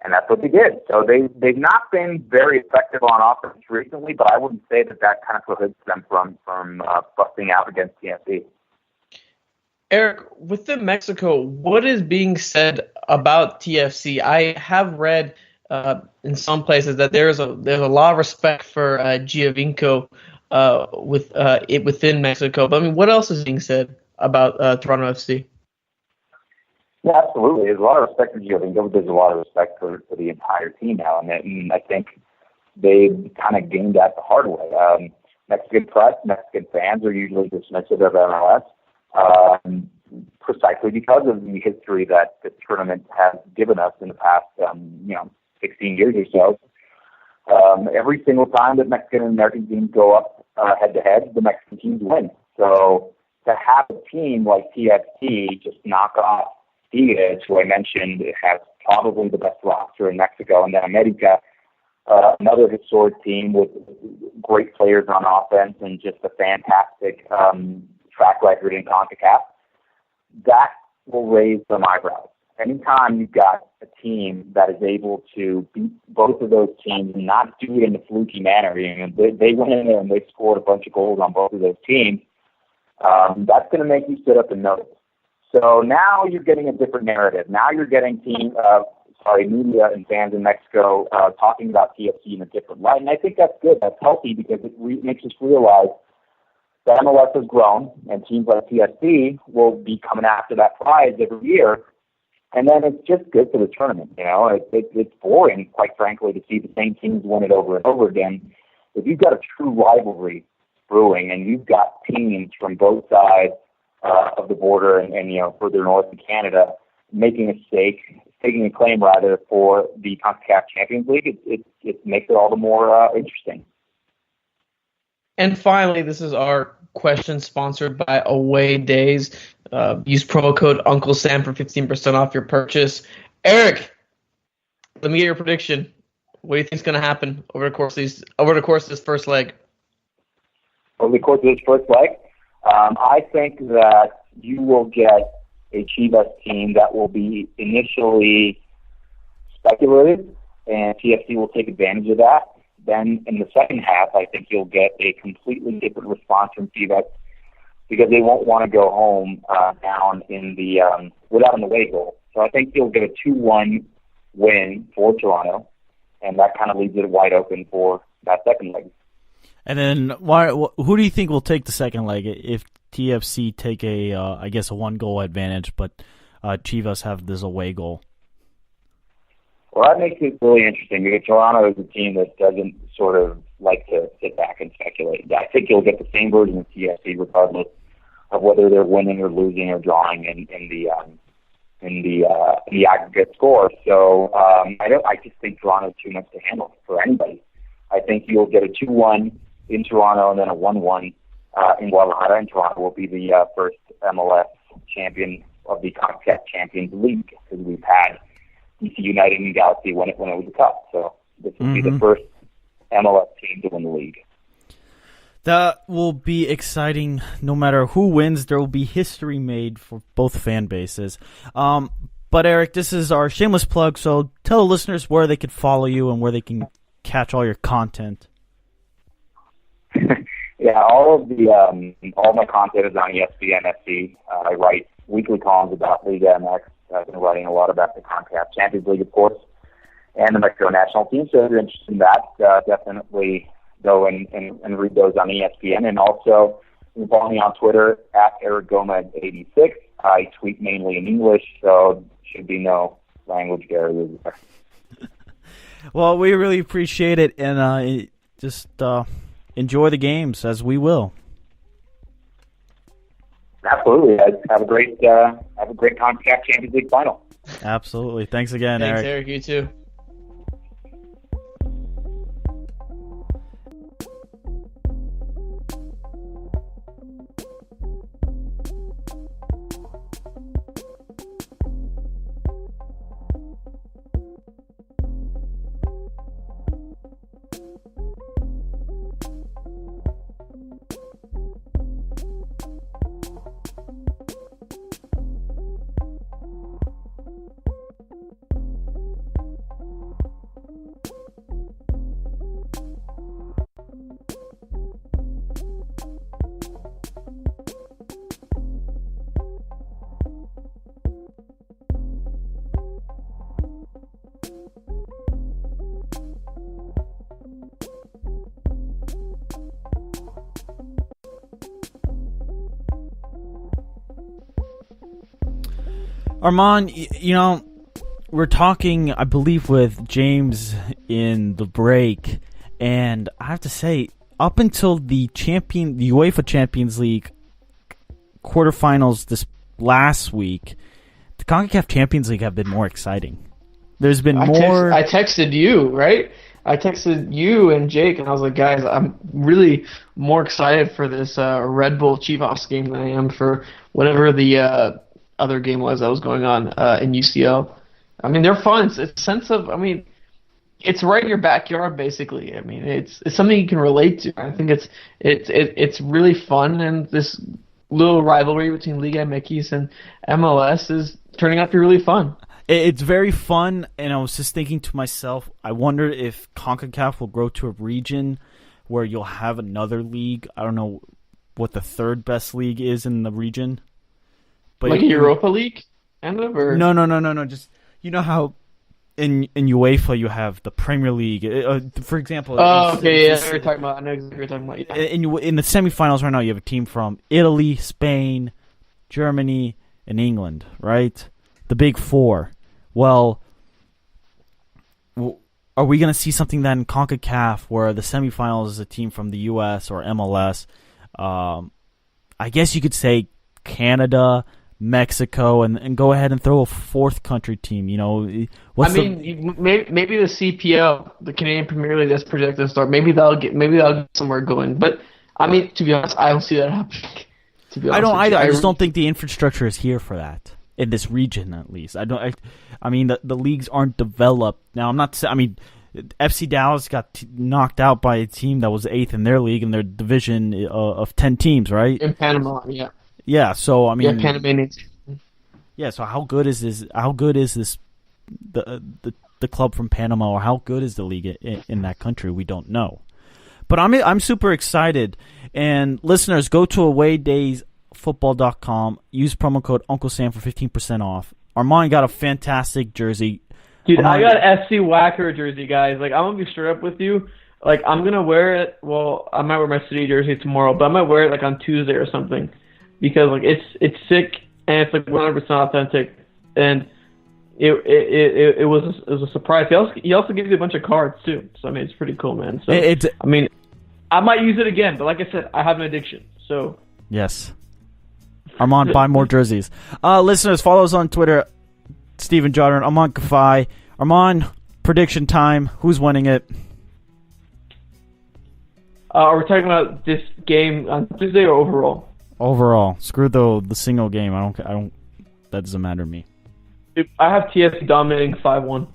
that's what they did. So they've not been very effective on offense recently, but I wouldn't say that kind of prohibits them from busting out against TFC. Eric, within Mexico, what is being said about TFC? I have read in some places that there's a lot of respect for Giovinco within Mexico. But I mean, what else is being said about Toronto FC? Yeah, absolutely. There's a lot of respect for Giovinco. There's a lot of respect for the entire team now, and I think they've kind of gained that the hard way. Mexican press, Mexican fans are usually dismissive of MLS. Precisely because of the history that the tournament has given us in the past, 16 years or so. Every single time that Mexican and American teams go up head-to-head, the Mexican teams win. So to have a team like TFC just knock off Tigres, who I mentioned has probably the best roster in Mexico, and then America, another historic team with great players on offense and just a fantastic track record in CONCACAF, that will raise some eyebrows. Anytime you've got a team that is able to beat both of those teams and not do it in a fluky manner, they went in there and they scored a bunch of goals on both of those teams, that's going to make you sit up and notice. So now you're getting a different narrative. Now you're getting media and fans in Mexico talking about TFC in a different light, and I think that's good. That's healthy because it makes us realize that MLS has grown, and teams like TFC will be coming after that prize every year. And then it's just good for the tournament. It's boring, quite frankly, to see the same teams win it over and over again. If you've got a true rivalry brewing, and you've got teams from both sides of the border and further north in Canada making a stake, taking a claim rather for the CONCACAF Champions League, it makes it all the more interesting. And finally, this is our question sponsored by Away Days. Use promo code Uncle Sam for 15% off your purchase. Eric, let me get your prediction. What do you think is going to happen over the course of this first leg? Over the course of this first leg, I think that you will get a Chivas team that will be initially speculative, and TFC will take advantage of that. Then in the second half, I think you'll get a completely different response from Chivas because they won't want to go home down in the without an away goal. So I think you'll get a 2-1 win for Toronto, and that kind of leaves it wide open for that second leg. And then who do you think will take the second leg if TFC take a 1-goal advantage, but Chivas have this away goal? Well, that makes it really interesting because Toronto is a team that doesn't sort of like to sit back and speculate. I think you'll get the same version of TFC regardless of whether they're winning or losing or drawing in in the aggregate score. So I just think Toronto's too much to handle for anybody. I think you'll get a 2-1 in Toronto and then a 1-1 in Guadalajara, and Toronto will be the first MLS champion of the CONCACAF Champions League, because we've had DC United and Galaxy when it was a cup. So this will be the first MLS team to win the league. That will be exciting. No matter who wins, there will be history made for both fan bases. But Eric, this is our shameless plug, so tell the listeners where they can follow you and where they can catch all your content. Yeah, all my content is on ESPN FC. I write weekly columns about Liga MX. I've been writing a lot about the CONCACAF Champions League, of course, and the Mexico national team. So if you're interested in that, definitely go and read those on ESPN. And also, you can follow me on Twitter at EricGomez86. I tweet mainly in English, so should be no language barriers there. Well, we really appreciate it, and just enjoy the games, as we will. Absolutely. Have a great CONCACAF Champions League final. Absolutely. Thanks again, Thanks, Eric. Eric. You too. Armand, we're talking, I believe, with James in the break, and I have to say, up until the UEFA Champions League quarterfinals this last week, the CONCACAF Champions League have been more exciting. There's been more... I texted you, right? I texted you and Jake, and I was like, guys, I'm really more excited for this Red Bull Chivas game than I am for whatever the other game was that was going on in UCL. I mean, they're fun. It's a sense of, it's right in your backyard, basically. I mean, it's something you can relate to. I think it's really fun, and this little rivalry between Liga MX and MLS is turning out to be really fun. It's very fun, and I was just thinking to myself, I wonder if CONCACAF will grow to a region where you'll have another league. I don't know what the third best league is in the region. But like a Europa League, kind of? Or? No. Just, you know how in UEFA you have the Premier League, for example. Oh, okay, yeah, you're talking about. I know exactly what you're talking about. Yeah. In the semifinals right now, you have a team from Italy, Spain, Germany, and England, right? The big four. Well, are we going to see something then in CONCACAF where the semifinals is a team from the U.S. or MLS? I guess you could say Canada, Mexico, and go ahead and throw a fourth country team. Maybe the CPL, the Canadian Premier League, that's projected to start. Maybe they'll get somewhere going. But to be honest, I don't see that happening. I don't either. I just don't think the infrastructure is here for that in this region, at least. The leagues aren't developed now. FC Dallas got knocked out by a team that was 8th in their league in their division of 10 teams, right? In Panama, yeah. Yeah, so Panamanians. Yeah, so how good is this? How good is this? The club from Panama, or how good is the league in that country? We don't know. But I'm super excited. And listeners, go to awaydaysfootball.com. Use promo code Uncle Sam for 15% off. Armand got a fantastic jersey. Dude, I got FC Whacker jersey, guys. Like, I'm gonna be straight up with you. Like, I'm gonna wear it. Well, I might wear my city jersey tomorrow, but I might wear it like on Tuesday or something, because like it's sick and it's like 100% authentic, and it was a surprise. He also gives you a bunch of cards too, so it's pretty cool, man. So I might use it again, but like I said, I have an addiction. So yes, Armand, buy more jerseys. Listeners, follow us on Twitter Steven Jodder, Armand Kafai. Armand, prediction time. Who's winning it? Are we talking about this game on Tuesday or overall? Overall. Screw the single game. I don't. That doesn't matter to me. I have TFC dominating 5-1.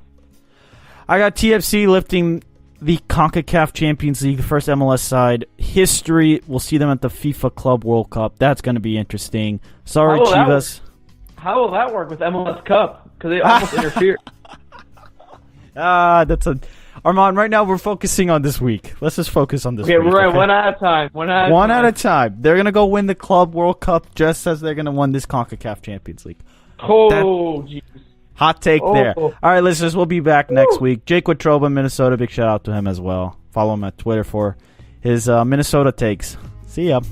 I got TFC lifting the CONCACAF Champions League, the first MLS side. History, we'll see them at the FIFA Club World Cup. That's going to be interesting. Sorry, Chivas. How will that work with MLS Cup? Because they almost interfere. Armand, right now we're focusing on this week. Let's just focus on this week. Okay, we're right. One at a time. One at a time. They're going to go win the Club World Cup just as they're going to win this CONCACAF Champions League. Oh, jeez. Hot take there. All right, listeners, we'll be back next week. Jake Watroba, Minnesota. Big shout out to him as well. Follow him at Twitter for his Minnesota takes. See ya.